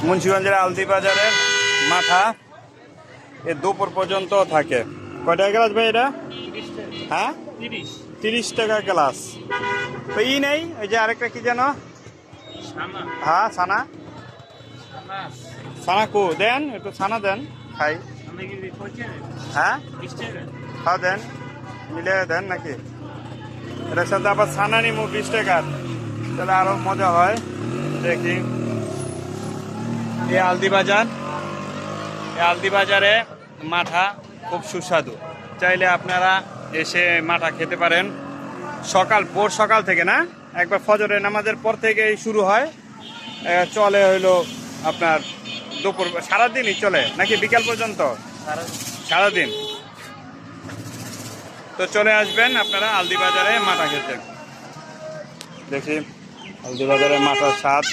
মুন্সিগঞ্জের আলদি বাজারের মাঠা এ দুপুর পর্যন্ত থাকে। কয় টাকা গ্লাস ভাই এটা? হ্যাঁ 30 টাকা গ্লাস। তো ই নেই ওই যে আরেকটা কি যেন? হ্যাঁ ছানা। ছানা কো দেন, একটু ছানা দেন খাই। হ্যাঁ হ্যাঁ দেন, মিলে দেন নাকি? এটার সাথে আবার ছানা নিমু 20 টাকার, তাহলে আরো মজা হয়। দেখি এই আলদি বাজার, এই আলদি বাজারে মাঠা খুব সুস্বাদু। চাইলে আপনারা এসে মাঠা খেতে পারেন। ভোর সকাল থেকে না, একবার ফজরের নামাজের পর থেকেই শুরু হয়, চলে হইলো আপনার দুপুর, সারাদিনই চলে নাকি বিকাল পর্যন্ত? সারাদিন। তো চলে আসবেন আপনারা আলদি বাজারে মাঠা খেতে। দেখি আলদি বাজারে মাঠার স্বাদ।